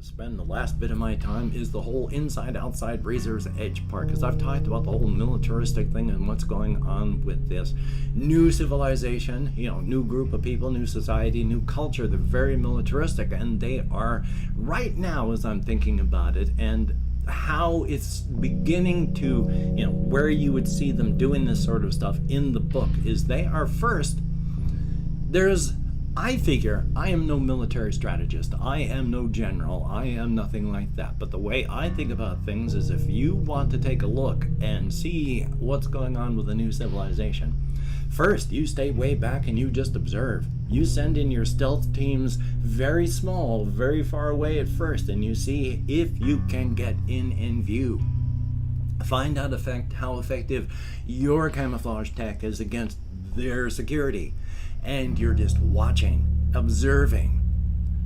spend the last bit of my time is the whole inside-outside razor's edge part, because I've talked about the whole militaristic thing and what's going on with this new civilization, new group of people, new society, new culture. They're very militaristic, and they are right now, as I'm thinking about it, and how it's beginning to, where you would see them doing this sort of stuff in the book is they are first, I figure I am no military strategist. I am no general. I am nothing like that. But the way I think about things is if you want to take a look and see what's going on with a new civilization, first you stay way back and you just observe. You send in your stealth teams very small, very far away at first, and you see if you can get in view. Find out how effective your camouflage tech is against their security. And you're just watching, observing,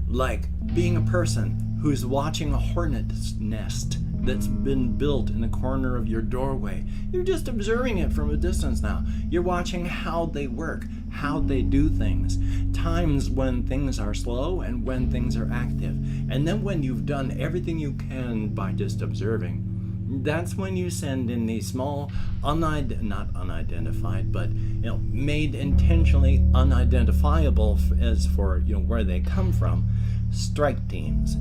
like being a person who's watching a hornet's nest that's been built in the corner of your doorway. You're just observing it from a distance now. You're watching how they work, how they do things, times when things are slow and when things are active. And then when you've done everything you can by just observing, that's when you send in the small, not unidentified, but made intentionally unidentifiable as for where they come from, strike teams.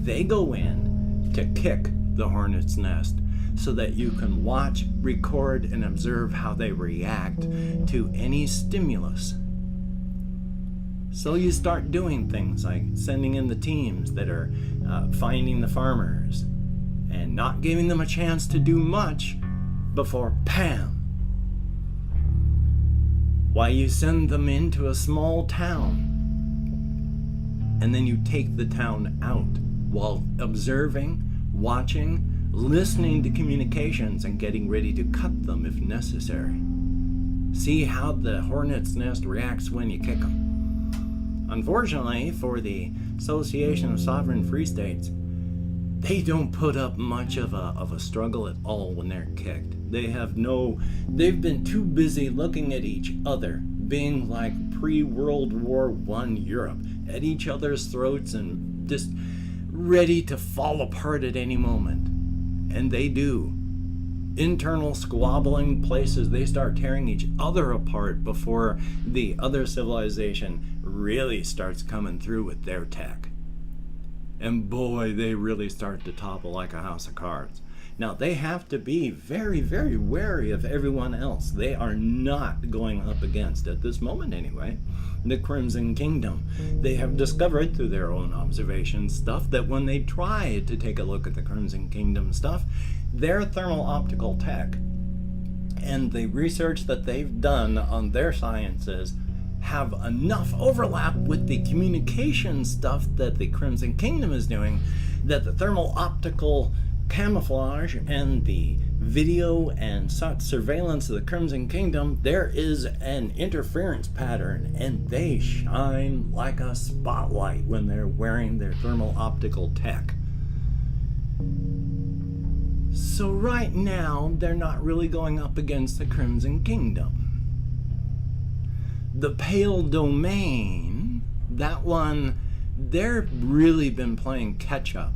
They go in to kick the hornet's nest so that you can watch, record, and observe how they react to any stimulus. So you start doing things like sending in the teams that are finding the farmers, and not giving them a chance to do much before PAM. Why, you send them into a small town, and then you take the town out while observing, watching, listening to communications, and getting ready to cut them if necessary. See how the hornet's nest reacts when you kick them. Unfortunately for the Association of Sovereign Free States, they don't put up much of a struggle at all when they're kicked. They've been too busy looking at each other, being like pre-World War I Europe, at each other's throats and just ready to fall apart at any moment. And they do. Internal squabbling places, they start tearing each other apart before the other civilization really starts coming through with their tech. And boy, they really start to topple like a house of cards. Now, they have to be very, very wary of everyone else. They are not going up against, at this moment anyway, the Crimson Kingdom. They have discovered through their own observation stuff that when they try to take a look at the Crimson Kingdom stuff, their thermal optical tech and the research that they've done on their sciences have enough overlap with the communication stuff that the Crimson Kingdom is doing that the thermal optical camouflage and the video and such surveillance of the Crimson Kingdom, there is an interference pattern, and they shine like a spotlight when they're wearing their thermal optical tech. So right now, they're not really going up against the Crimson Kingdom. The Pale Domain, that one, they've really been playing catch-up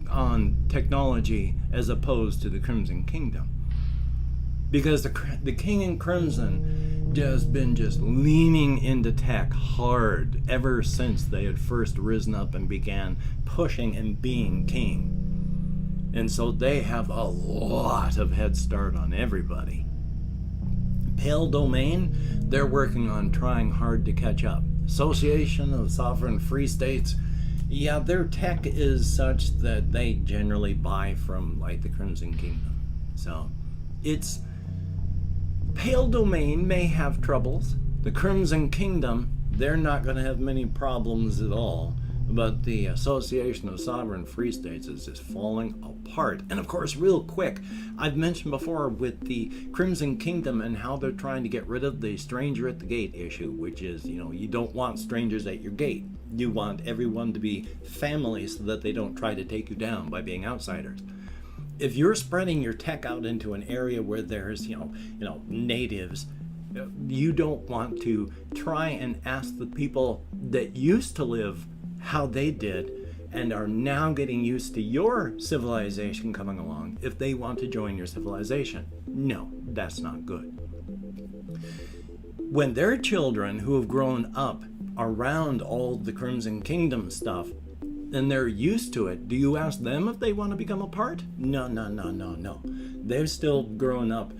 on technology as opposed to the Crimson Kingdom. Because the King in Crimson has been just leaning into tech hard ever since they had first risen up and began pushing and being king. And so they have a lot of head start on everybody. Pale Domain, they're working on trying hard to catch up. Association of Sovereign Free States, yeah, their tech is such that they generally buy from like the Crimson Kingdom. So it's Pale Domain may have troubles. The Crimson Kingdom, they're not going to have many problems at all. But the Association of Sovereign Free States is just falling apart. And of course, real quick, I've mentioned before with the Crimson Kingdom and how they're trying to get rid of the stranger at the gate issue, which is, you don't want strangers at your gate. You want everyone to be family so that they don't try to take you down by being outsiders. If you're spreading your tech out into an area where there's, natives, you don't want to try and ask the people that used to live how they did and are now getting used to your civilization coming along if they want to join your civilization. No, that's not good. When their children who have grown up around all the Crimson Kingdom stuff and they're used to it, do you ask them if they want to become a part? No. They've still grown up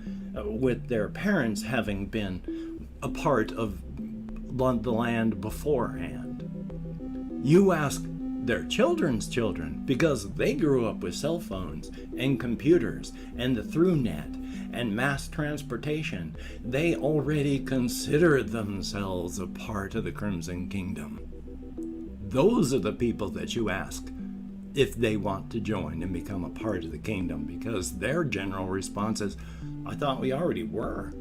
with their parents having been a part of the land beforehand. You ask their children's children, because they grew up with cell phones and computers and the ThruNet and mass transportation. They already consider themselves a part of the Crimson Kingdom. Those are the people that you ask if they want to join and become a part of the kingdom, because their general response is, I thought we already were.